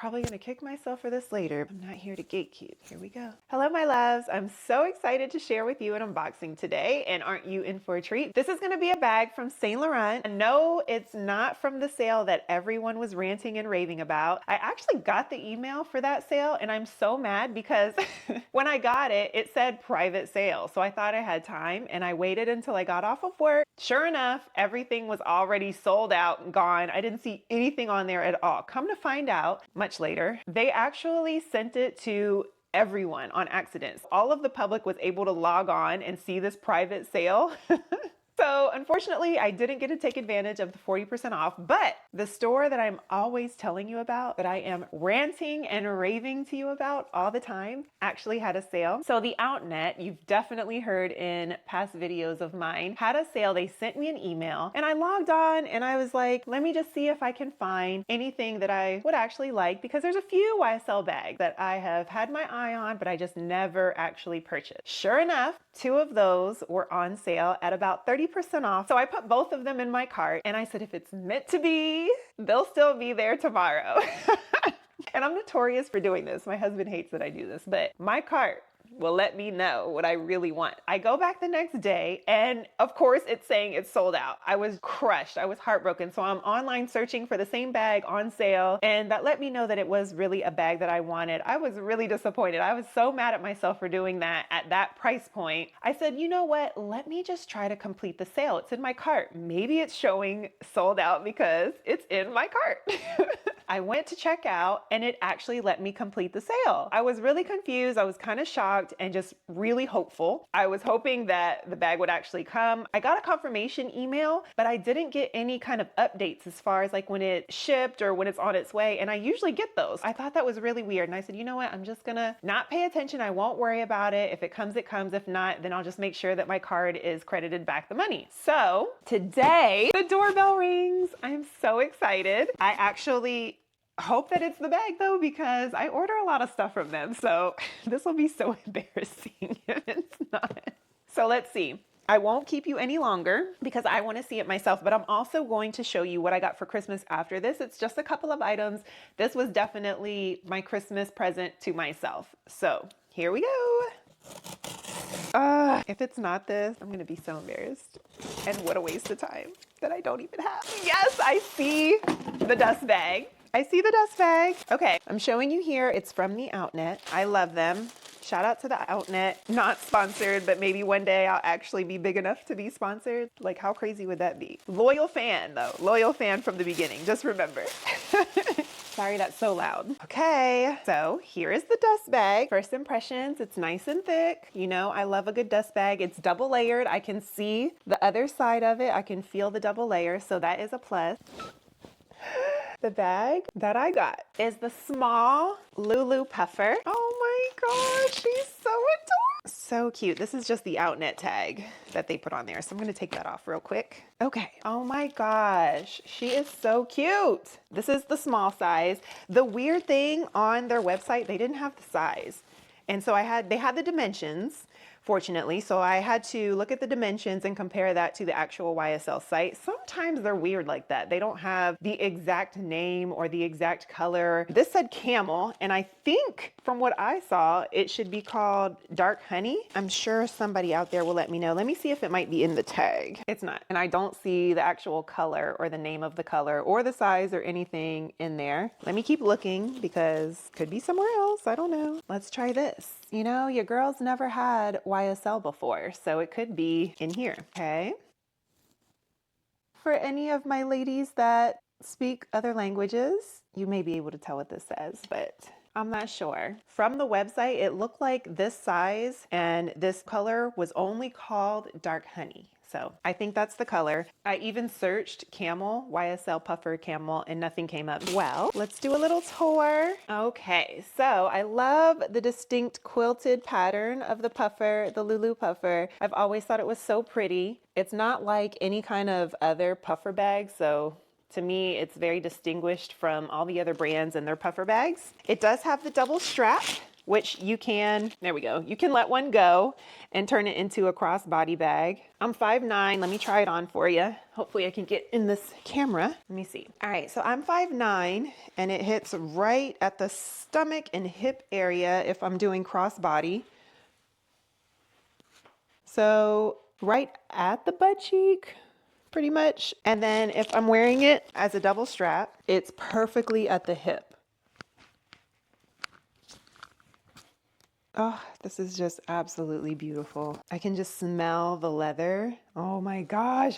probably gonna kick myself for this later. I'm not here to gatekeep. Here we go. Hello, my loves. I'm so excited to share with you an unboxing today, and aren't you in for a treat? This is gonna be a bag from Saint Laurent. And no, it's not from the sale that everyone was ranting and raving about. I actually got the email for that sale, and I'm so mad because when I got it, it said private sale. So I thought I had time, and I waited until I got off of work. Sure enough, everything was already sold out and gone. I didn't see anything on there at all. Come to find out, much later, they actually sent it to everyone on accident. All of the public was able to log on and see this private sale. So unfortunately, I didn't get to take advantage of the 40% off, but the store that I'm always telling you about, that I am ranting and raving to you about all the time, actually had a sale. So the Outnet, you've definitely heard in past videos of mine, had a sale. They sent me an email and I logged on and I was like, let me just see if I can find anything that I would actually like, because there's a few YSL bags that I have had my eye on, but I just never actually purchased. Sure enough, 2 of those were on sale at about 30% off. So I put both of them in my cart and I said, if it's meant to be, they'll still be there tomorrow. And I'm notorious for doing this. My husband hates that I do this, but my cart will let me know what I really want. I go back the next day and of course it's saying it's sold out. I was crushed. I was heartbroken. So I'm online searching for the same bag on sale, and that let me know that it was really a bag that I wanted. I was really disappointed. I was so mad at myself for doing that at that price point. I said, you know what? Let me just try to complete the sale. It's in my cart. Maybe it's showing sold out because it's in my cart. I went to check out and it actually let me complete the sale. I was really confused. I was kind of shocked and just really hopeful. I was hoping that the bag would actually come. I got a confirmation email, but I didn't get any kind of updates as far as like when it shipped or when it's on its way. And I usually get those. I thought that was really weird. And I said, you know what? I'm just gonna not pay attention. I won't worry about it. If it comes, it comes. If not, then I'll just make sure that my card is credited back the money. So today the doorbell rings. I'm so excited. I actually hope that it's the bag though, because I order a lot of stuff from them. So this will be so embarrassing if it's not. So let's see. I won't keep you any longer because I want to see it myself, but I'm also going to show you what I got for Christmas after this. It's just a couple of items. This was definitely my Christmas present to myself. So here we go. If it's not this, I'm going to be so embarrassed. And what a waste of time that I don't even have. Yes, I see the dust bag. I see the dust bag. Okay, I'm showing you here. It's from the Outnet. I love them. Shout out to the Outnet. Not sponsored, but maybe one day I'll actually be big enough to be sponsored. Like, how crazy would that be? Loyal fan though. Loyal fan from the beginning. Just remember. Sorry, that's so loud. Okay, so here is the dust bag. First impressions, it's nice and thick. You know, I love a good dust bag. It's double layered. I can see the other side of it. I can feel the double layer, so that is a plus. The bag that I got is the small Lulu puffer. Oh my gosh, she's so adorable. So cute. This is just the Outnet tag that they put on there. So I'm going to take that off real quick. Okay. Oh my gosh, she is so cute. This is the small size. The weird thing on their website, they didn't have the size. And so they had the dimensions, fortunately. So I had to look at the dimensions and compare that to the actual YSL site. Sometimes they're weird like that. They don't have the exact name or the exact color. This said camel, and I think from what I saw, it should be called dark honey. I'm sure somebody out there will let me know. Let me see if it might be in the tag. It's not. And I don't see the actual color or the name of the color or the size or anything in there. Let me keep looking because it could be somewhere else. I don't know. Let's try this. You know, your girl's never had YSL before, so it could be in here. Okay. For any of my ladies that speak other languages, you may be able to tell what this says, but I'm not sure. From the website, it looked like this size and this color was only called dark honey. So I think that's the color. I even searched camel, YSL puffer camel, and nothing came up. Well, let's do a little tour. Okay, so I love the distinct quilted pattern of the puffer, the Lulu puffer. I've always thought it was so pretty. It's not like any kind of other puffer bag, so to me, it's very distinguished from all the other brands and their puffer bags. It does have the double strap. which you can, there we go, you can let one go and turn it into a crossbody bag. I'm 5'9", let me try it on for you. Hopefully I can get in this camera. Let me see. All right, so I'm 5'9", and it hits right at the stomach and hip area if I'm doing crossbody. So right at the butt cheek, pretty much. And then if I'm wearing it as a double strap, it's perfectly at the hip. Oh, this is just absolutely beautiful. I can just smell the leather. Oh my gosh.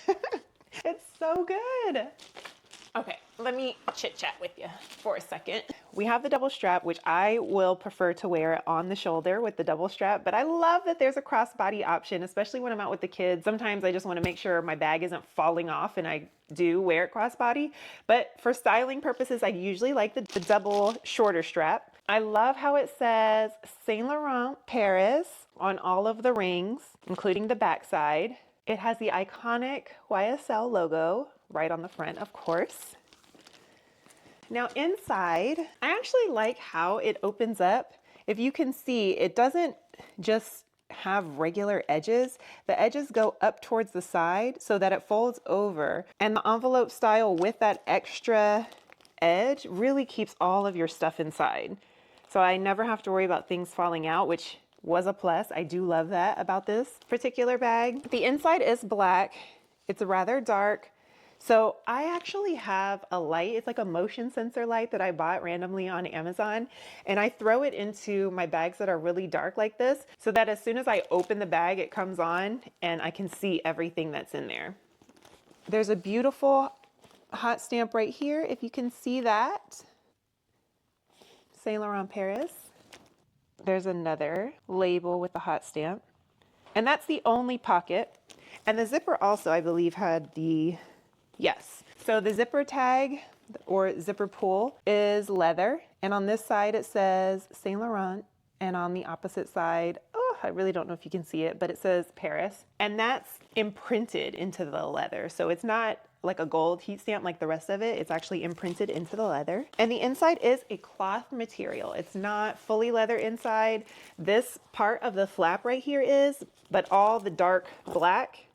It's so good. Okay, let me chit chat with you for a second. We have the double strap, which I will prefer to wear it on the shoulder with the double strap, but I love that there's a crossbody option, especially when I'm out with the kids. Sometimes I just want to make sure my bag isn't falling off, and I do wear it crossbody. But for styling purposes, I usually like the double shorter strap. I love how it says Saint Laurent Paris on all of the rings, including the backside. It has the iconic YSL logo right on the front, of course. Now inside, I actually like how it opens up. If you can see, it doesn't just have regular edges. The edges go up towards the side so that it folds over. And the envelope style with that extra edge really keeps all of your stuff inside. So I never have to worry about things falling out, which was a plus. I do love that about this particular bag. The inside is black. It's rather dark. So I actually have a light. It's like a motion sensor light that I bought randomly on Amazon. And I throw it into my bags that are really dark like this, so that as soon as I open the bag, it comes on and I can see everything that's in there. There's a beautiful hot stamp right here, if you can see that. Saint Laurent Paris. There's another label with the hot stamp. And that's the only pocket. And the zipper also, I believe, had the, yes. So the zipper tag or zipper pull is leather. And on this side it says Saint Laurent. And on the opposite side, oh, I really don't know if you can see it, but it says Paris. And that's imprinted into the leather. So it's not like a gold heat stamp like the rest of it. It's actually imprinted into the leather. And the inside is a cloth material. It's not fully leather inside. This part of the flap right here is, but all the dark black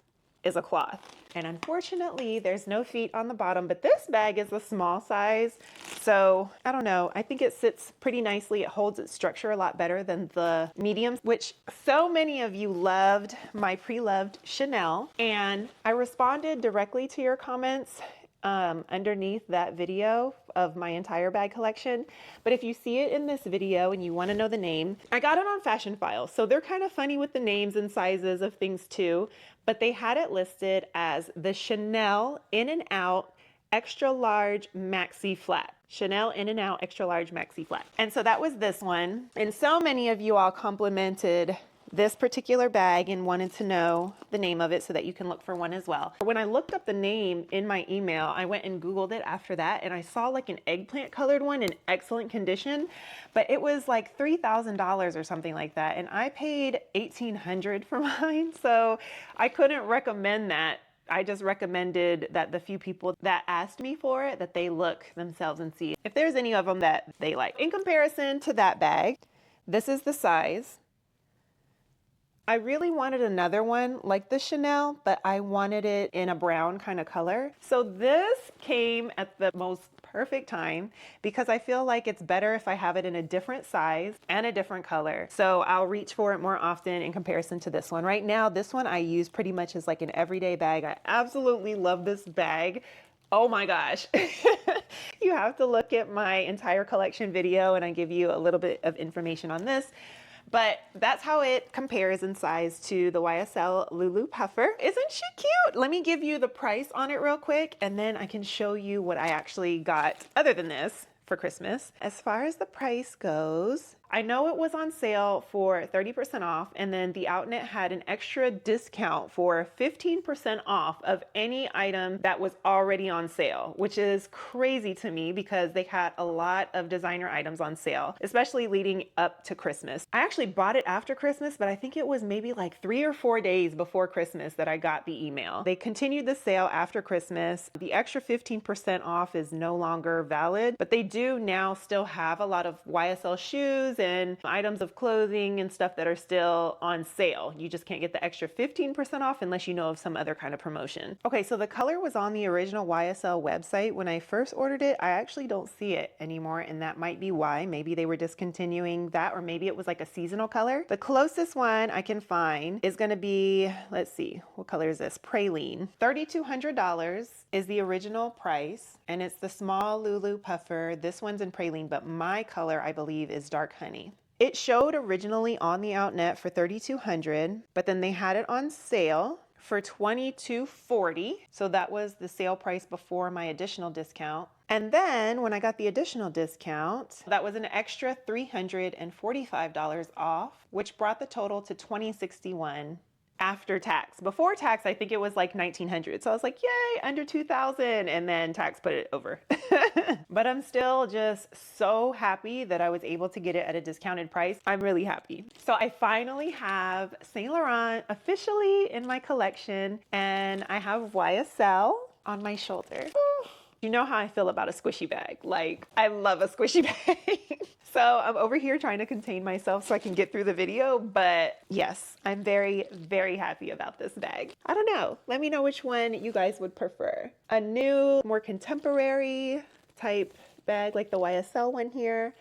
is a cloth. And unfortunately, there's no feet on the bottom, but this bag is a small size. So I don't know, I think it sits pretty nicely. It holds its structure a lot better than the mediums, which so many of you loved my pre-loved Chanel. And I responded directly to your comments underneath that video of my entire bag collection. But if you see it in this video and you want to know the name, I got it on Fashion File. So they're kind of funny with the names and sizes of things too, but they had it listed as the Chanel In and Out Extra Large Maxi Flat. Chanel In and Out Extra Large Maxi Flat. And so that was this one. And so many of you all complimented this particular bag and wanted to know the name of it so that you can look for one as well. When I looked up the name in my email, I went and Googled it after that, and I saw like an eggplant colored one in excellent condition, but it was like $3,000 or something like that. And I paid $1,800 for mine. So I couldn't recommend that. I just recommended that the few people that asked me for it, that they look themselves and see if there's any of them that they like. In comparison to that bag, this is the size. I really wanted another one like the Chanel, but I wanted it in a brown kind of color. So this came at the most perfect time because I feel like it's better if I have it in a different size and a different color. So I'll reach for it more often in comparison to this one. Right now, this one I use pretty much as like an everyday bag. I absolutely love this bag. Oh my gosh. You have to look at my entire collection video and I give you a little bit of information on this. But that's how it compares in size to the YSL Lulu Puffer. Isn't she cute? Let me give you the price on it real quick, and then I can show you what I actually got other than this for Christmas. As far as the price goes, I know it was on sale for 30% off, and then the Outnet had an extra discount for 15% off of any item that was already on sale, which is crazy to me because they had a lot of designer items on sale, especially leading up to Christmas. I actually bought it after Christmas, but I think it was maybe like 3 or 4 days before Christmas that I got the email. They continued the sale after Christmas. The extra 15% off is no longer valid, but they do now still have a lot of YSL shoes and items of clothing and stuff that are still on sale. You just can't get the extra 15% off unless you know of some other kind of promotion. Okay, so the color was on the original YSL website. When I first ordered it, I actually don't see it anymore, and that might be why. Maybe they were discontinuing that, or maybe it was like a seasonal color. The closest one I can find is gonna be, let's see, what color is this? Praline. $3,200 is the original price, and it's the small Lulu puffer. This one's in praline, but my color, I believe, is dark honey. It showed originally on the Outnet for $3,200, but then they had it on sale for $2,240. So that was the sale price before my additional discount. And then when I got the additional discount, that was an extra $345 off, which brought the total to $2,061 after tax. Before tax, I think it was like $1,900. So I was like, yay, under $2,000, and then tax put it over. But I'm still just so happy that I was able to get it at a discounted price. I'm really happy. So I finally have Saint Laurent officially in my collection, and I have YSL on my shoulder. You know how I feel about a squishy bag. Like, I love a squishy bag. So I'm over here trying to contain myself so I can get through the video, but yes, I'm very, very happy about this bag. I don't know. Let me know which one you guys would prefer. A new, more contemporary type bag like the YSL one here,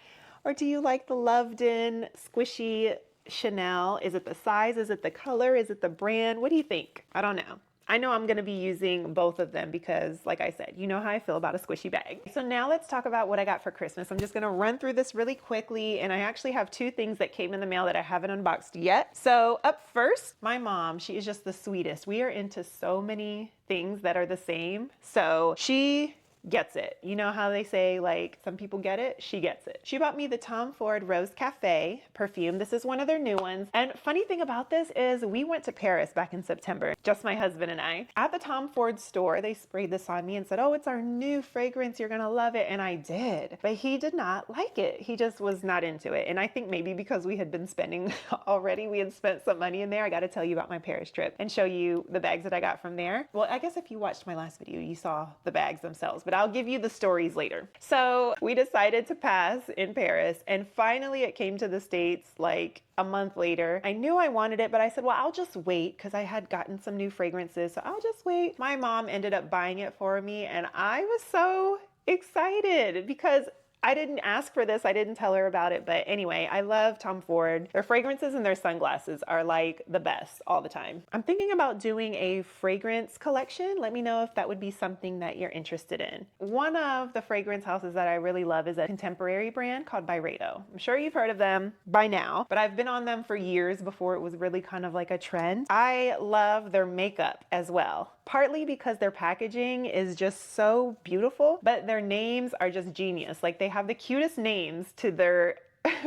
or do you like the loved-in squishy Chanel? Is it the size? Is it the color? Is it the brand? What do you think? I don't know. I know I'm going to be using both of them because, like I said, you know how I feel about a squishy bag. So now let's talk about what I got for Christmas. I'm just going to run through this really quickly, and I actually have two things that came in the mail that I haven't unboxed yet. So up first, my mom, she is just the sweetest. We are into so many things that are the same. So she gets it. You know how they say, like, some people get it? She gets it. She bought me the Tom Ford Rose Cafe perfume. This is one of their new ones. And funny thing about this is we went to Paris back in September, just my husband and I. At the Tom Ford store, they sprayed this on me and said, oh, it's our new fragrance. You're gonna love it. And I did. But he did not like it. He just was not into it. And I think maybe because we had been spending already, we had spent some money in there. I got to tell you about my Paris trip and show you the bags that I got from there. Well, I guess if you watched my last video, you saw the bags themselves, but I'll give you the stories later. So we decided to pass in Paris, and finally it came to the States like a month later. I knew I wanted it, but I said, well, I'll just wait because I had gotten some new fragrances, so I'll just wait. My mom ended up buying it for me, and I was so excited because I didn't ask for this. I didn't tell her about it. But anyway, I love Tom Ford. Their fragrances and their sunglasses are like the best all the time. I'm thinking about doing a fragrance collection. Let me know if that would be something that you're interested in. One of the fragrance houses that I really love is a contemporary brand called Byredo. I'm sure you've heard of them by now, but I've been on them for years before it was really kind of like a trend. I love their makeup as well. Partly because their packaging is just so beautiful, but their names are just genius. Like, they have the cutest names to their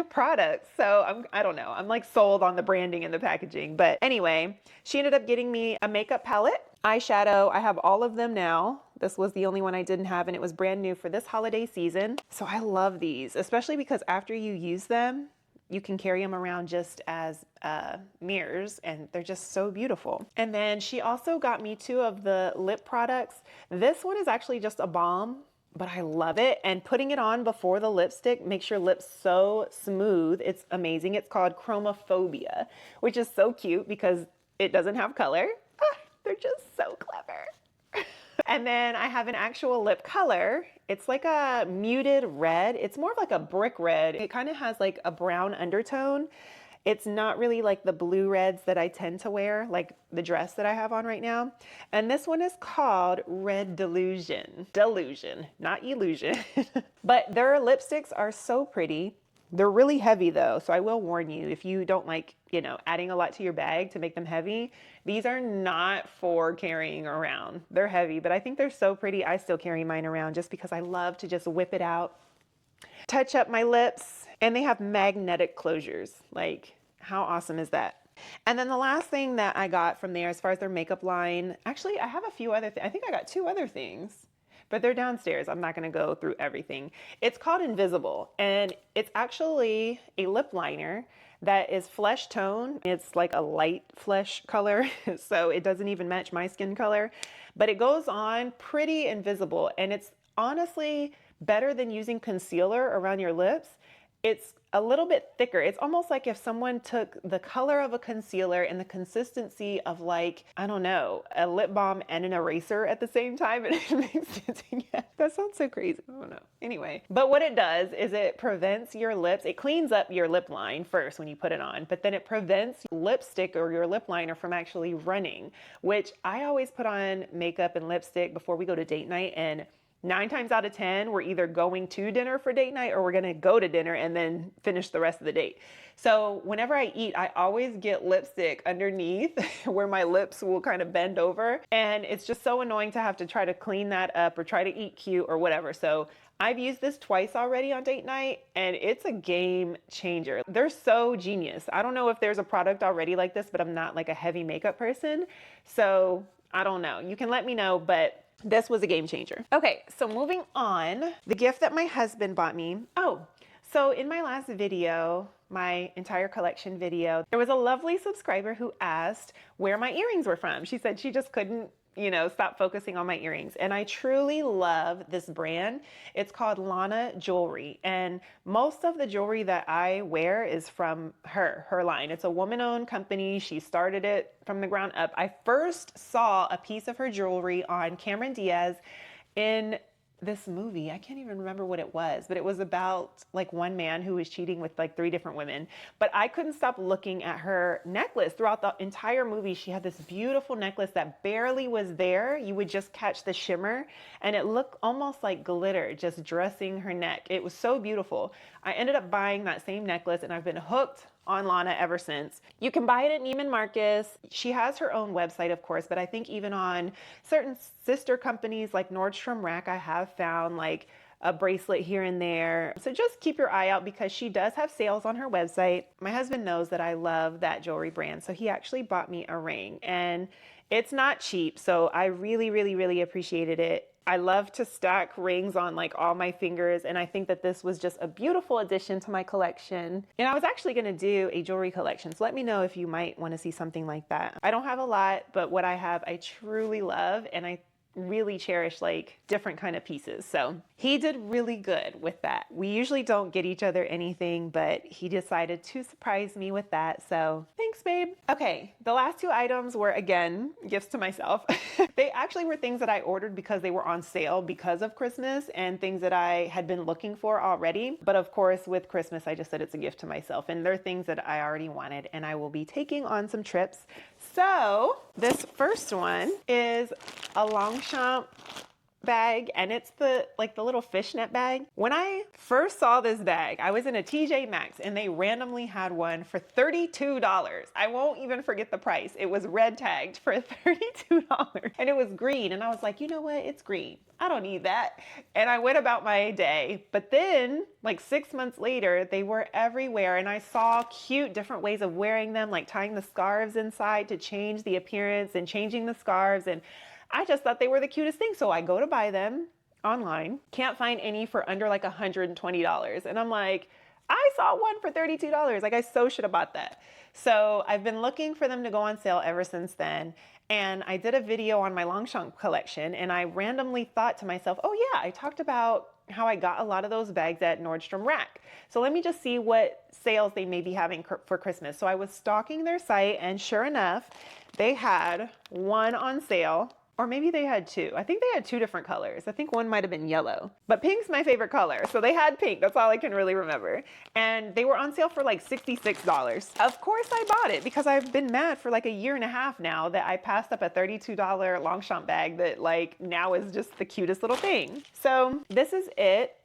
products. So I don't know. I'm like sold on the branding and the packaging. But anyway, she ended up getting me a makeup palette, eyeshadow. I have all of them now. This was the only one I didn't have, and it was brand new for this holiday season. So I love these, especially because after you use them, you can carry them around just as mirrors, and they're just so beautiful. And then she also got me two of the lip products. This one is actually just a balm, but I love it. And putting it on before the lipstick makes your lips so smooth. It's amazing. It's called Chromophobia, which is so cute because it doesn't have color. They're just so clever. And then I have an actual lip color. It's like a muted red. It's more of like a brick red. It kind of has like a brown undertone. It's not really like the blue reds that I tend to wear, like the dress that I have on right now. And this one is called Red Delusion. Delusion, not illusion. But their lipsticks are so pretty. They're really heavy though, so I will warn you, if you don't like, adding a lot to your bag to make them heavy, these are not for carrying around. They're heavy, but I think they're so pretty. I still carry mine around just because I love to just whip it out, touch up my lips, and they have magnetic closures. Like, how awesome is that? And then the last thing that I got from there as far as their makeup line, actually I have a few other things. I think I got two other things, but they're downstairs. I'm not going to go through everything. It's called Invisible, and it's actually a lip liner that is flesh tone. It's like a light flesh color, so it doesn't even match my skin color, but it goes on pretty invisible, and it's honestly better than using concealer around your lips. it's a little bit thicker. It's almost like if someone took the color of a concealer and the consistency of like, I don't know, a lip balm and an eraser at the same time and it mixed it together. That sounds so crazy. I don't know. Anyway, but what it does is it prevents your lips. It cleans up your lip line first when you put it on, but then it prevents lipstick or your lip liner from actually running, which I always put on makeup and lipstick before we go to date night, and 9 times out of 10, we're either going to dinner for date night or we're gonna go to dinner and then finish the rest of the date. So whenever I eat, I always get lipstick underneath where my lips will kind of bend over. And it's just so annoying to have to try to clean that up or try to eat cute or whatever. So I've used this twice already on date night and it's a game changer. They're so genius. I don't know if there's a product already like this, but I'm not like a heavy makeup person. So I don't know. You can let me know, but this was a game changer. Okay, so moving on, the gift that my husband bought me. Oh, so in my last video, my entire collection video, there was a lovely subscriber who asked where my earrings were from. She said she just couldn't, stop focusing on my earrings. And I truly love this brand. It's called Lana Jewelry. And most of the jewelry that I wear is from her line. It's a woman-owned company. She started it from the ground up. I first saw a piece of her jewelry on Cameron Diaz in this movie. I can't even remember what it was, but it was about like one man who was cheating with like 3 different women. But I couldn't stop looking at her necklace throughout the entire movie. She had this beautiful necklace that barely was there. You would just catch the shimmer and it looked almost like glitter just dressing her neck. It was so beautiful. I ended up buying that same necklace and I've been hooked on Lana ever since. You can buy it at Neiman Marcus. She has her own website, of course, but I think even on certain sister companies like Nordstrom Rack, I have found like a bracelet here and there. So just keep your eye out because she does have sales on her website. My husband knows that I love that jewelry brand, so he actually bought me a ring and it's not cheap. So I really, really, really appreciated it. I love to stack rings on like all my fingers, and I think that this was just a beautiful addition to my collection. And I was actually going to do a jewelry collection, so let me know if you might want to see something like that. I don't have a lot, but what I have I truly love, and I really cherish like different kind of pieces. So he did really good with that. We usually don't get each other anything, but he decided to surprise me with that. So thanks, babe. Okay, the last 2 items were again gifts to myself. They actually were things that I ordered because they were on sale because of Christmas and things that I had been looking for already. But of course, with Christmas, I just said it's a gift to myself, and they're things that I already wanted and I will be taking on some trips. So this first one is a Longchamp bag, and it's the little fishnet bag. When I first saw this bag, I was in a TJ Maxx and they randomly had one for $32. I won't even forget the price. It was red tagged for $32 and it was green, and I was like, you know what? It's green. I don't need that. And I went about my day. But then like 6 months later, they were everywhere and I saw cute different ways of wearing them, like tying the scarves inside to change the appearance and changing the scarves, and I just thought they were the cutest thing. So I go to buy them online. Can't find any for under like $120. And I'm like, I saw one for $32. Like I so should have bought that. So I've been looking for them to go on sale ever since then. And I did a video on my Longchamp collection and I randomly thought to myself, oh yeah, I talked about how I got a lot of those bags at Nordstrom Rack. So let me just see what sales they may be having for Christmas. So I was stalking their site and sure enough, they had one on sale. Or maybe they had 2. I think they had 2 different colors. I think one might have been yellow, but pink's my favorite color. So they had pink. That's all I can really remember. And they were on sale for like $66. Of course I bought it because I've been mad for like a year and a half now that I passed up a $32 Longchamp bag that like now is just the cutest little thing. So this is it.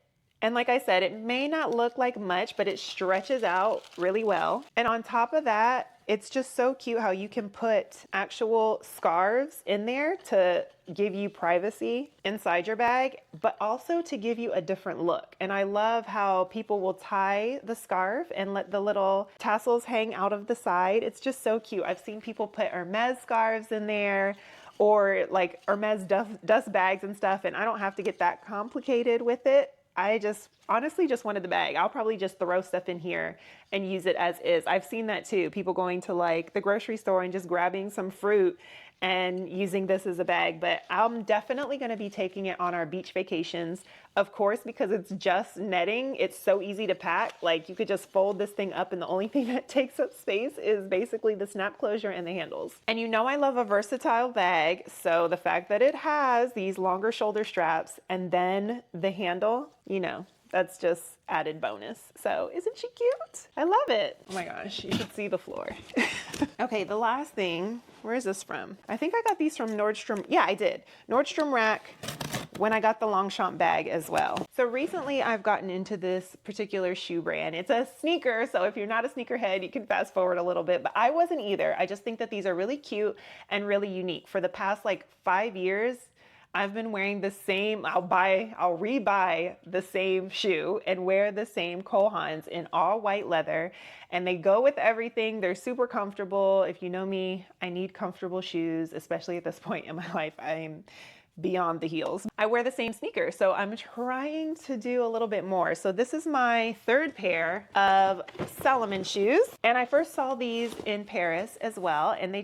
And like I said, it may not look like much, but it stretches out really well. And on top of that, it's just so cute how you can put actual scarves in there to give you privacy inside your bag, but also to give you a different look. And I love how people will tie the scarf and let the little tassels hang out of the side. It's just so cute. I've seen people put Hermes scarves in there or like Hermes dust bags and stuff, and I don't have to get that complicated with it. I just honestly just wanted the bag. I'll probably just throw stuff in here and use it as is. I've seen that too. People going to like the grocery store and just grabbing some fruit and using this as a bag, but I'm definitely going to be taking it on our beach vacations. Of course, because it's just netting, it's so easy to pack. Like, you could just fold this thing up and the only thing that takes up space is basically the snap closure and the handles. And you know I love a versatile bag, so the fact that it has these longer shoulder straps and then the handle, you know, that's just added bonus. So isn't she cute? I love it. Oh my gosh, you should see the floor. Okay, the last thing, where is this from? I think I got these from Nordstrom. Yeah, I did. Nordstrom Rack when I got the Longchamp bag as well. So recently I've gotten into this particular shoe brand. It's a sneaker, so if you're not a sneakerhead, you can fast forward a little bit, but I wasn't either. I just think that these are really cute and really unique. For the past like 5 years, I've been wearing the same, I'll rebuy the same shoe and wear the same Cole Haans in all white leather, and they go with everything. They're super comfortable. If you know me, I need comfortable shoes, especially at this point in my life. I'm beyond the heels. I wear the same sneakers, so I'm trying to do a little bit more. So this is my third pair of Salomon shoes, and I first saw these in Paris as well, and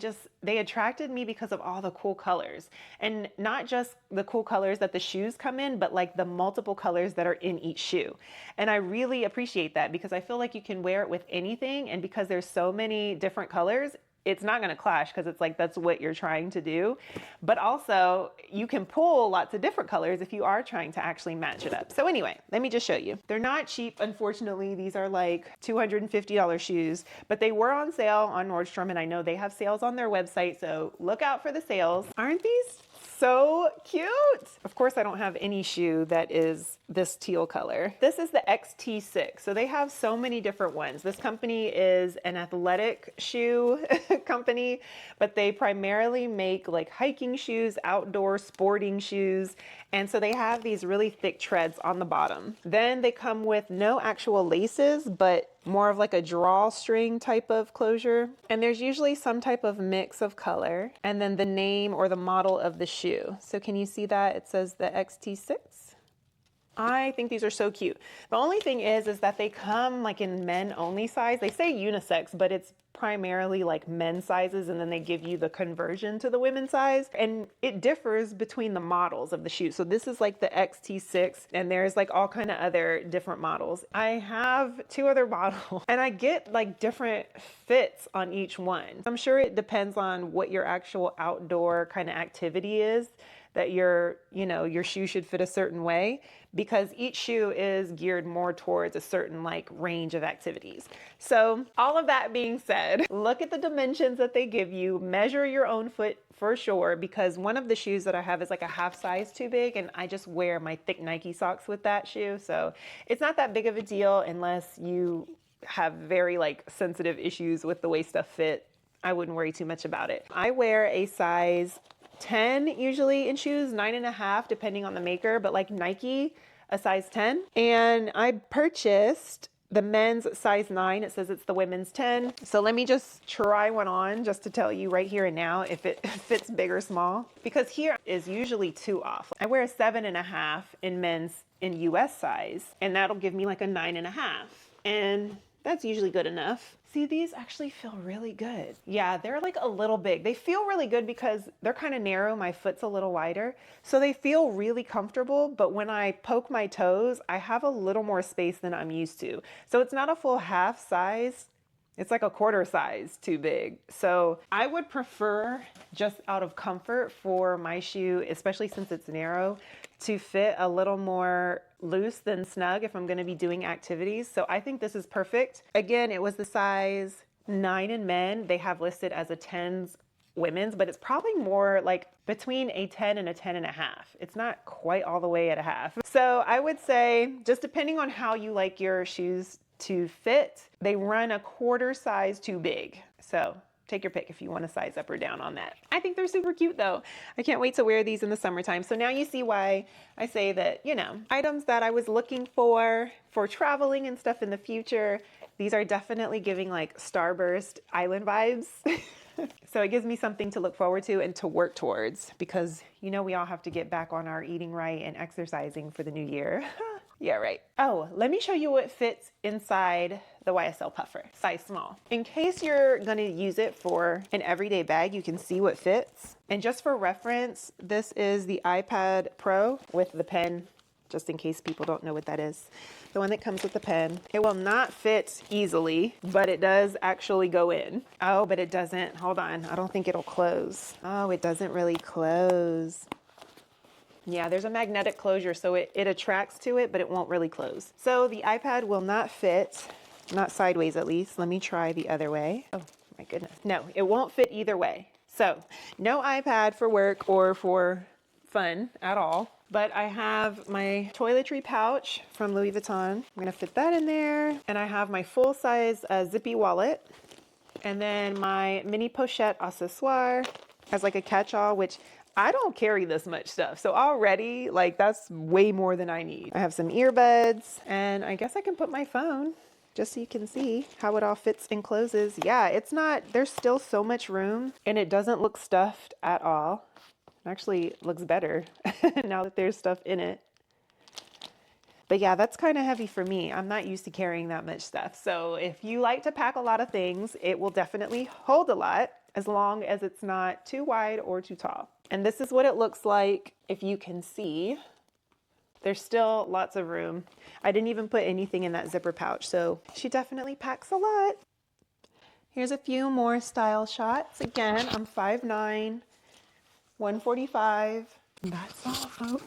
they attracted me because of all the cool colors, and not just the cool colors that the shoes come in, but like the multiple colors that are in each shoe. And I really appreciate that because I feel like you can wear it with anything, and because there's so many different colors, it's not going to clash because it's like that's what you're trying to do. But also you can pull lots of different colors if you are trying to actually match it up. So anyway, let me just show you. They're not cheap, unfortunately. These are like $250 shoes, but they were on sale on Nordstrom, and I know they have sales on their website, so look out for the sales. Aren't these so cute? Of course, I don't have any shoe that is this teal color. This is the XT6. So they have so many different ones. This company is an athletic shoe company, but they primarily make like hiking shoes, outdoor sporting shoes. And so they have these really thick treads on the bottom. Then they come with no actual laces, but more of like a drawstring type of closure. And there's usually some type of mix of color and then the name or the model of the shoe. So can you see that? It says the XT6. I think these are so cute. The only thing is that they come like in men only size. They say unisex, but it's primarily like men's sizes, and then they give you the conversion to the women's size, and it differs between the models of the shoe. So this is like the XT6, and there's like all kind of other different models. I have 2 other models, and I get like different fits on each one. I'm sure it depends on what your actual outdoor kind of activity is, that your shoe should fit a certain way, because each shoe is geared more towards a certain like range of activities. So all of that being said, look at the dimensions that they give you, measure your own foot for sure, because one of the shoes that I have is like a half size too big, and I just wear my thick Nike socks with that shoe. So it's not that big of a deal unless you have very like sensitive issues with the way stuff fit. I wouldn't worry too much about it. I wear a size 10 usually in shoes, 9.5 depending on the maker, but like Nike, a size 10. And I purchased the men's size 9. It says it's the women's 10. So let me just try one on just to tell you right here and now if it fits big or small, because here is usually 2 off. I wear a 7.5 in men's in US size, and that'll give me like a 9.5. And that's usually good enough. See, these actually feel really good. Yeah, they're like a little big. They feel really good because they're kind of narrow. My foot's a little wider. So they feel really comfortable, but when I poke my toes, I have a little more space than I'm used to. So it's not a full half size. It's like a quarter size too big. So I would prefer, just out of comfort, for my shoe, especially since it's narrow, to fit a little more loose than snug if I'm going to be doing activities. So I think this is perfect. Again, it was the size 9 in men. They have listed as a 10s women's, but it's probably more like between a 10 and a 10.5. It's not quite all the way at a half. So I would say, just depending on how you like your shoes to fit, they run a quarter size too big. So take your pick if you want to size up or down on that. I think they're super cute though. I can't wait to wear these in the summertime. So now you see why I say that, items that I was looking for traveling and stuff in the future, these are definitely giving like Starburst island vibes. So it gives me something to look forward to and to work towards, because we all have to get back on our eating right and exercising for the new year. Yeah, right. Oh, let me show you what fits inside the YSL puffer, size small. In case you're gonna use it for an everyday bag, you can see what fits. And just for reference, this is the iPad Pro with the pen, just in case people don't know what that is. The one that comes with the pen. It will not fit easily, but it does actually go in. Oh, but it doesn't, hold on. I don't think it'll close. Oh, it doesn't really close. Yeah, there's a magnetic closure, so it attracts to it, but it won't really close. So the iPad will not fit, not sideways at least. Let me try the other way. Oh my goodness. No, it won't fit either way. So no iPad for work or for fun at all. But I have my toiletry pouch from Louis Vuitton. I'm gonna fit that in there. And I have my full-size zippy wallet. And then my mini pochette accessoire as like a catch-all, which I don't carry this much stuff. So already, like, that's way more than I need. I have some earbuds, and I guess I can put my phone just so you can see how it all fits and closes. Yeah, it's not, there's still so much room, and it doesn't look stuffed at all. It actually looks better now that there's stuff in it. But yeah, that's kind of heavy for me. I'm not used to carrying that much stuff. So if you like to pack a lot of things, it will definitely hold a lot as long as it's not too wide or too tall. And this is what it looks like. If you can see, there's still lots of room. I didn't even put anything in that zipper pouch. So she definitely packs a lot. Here's a few more style shots. Again, I'm 5'9", 145. That's all, folks.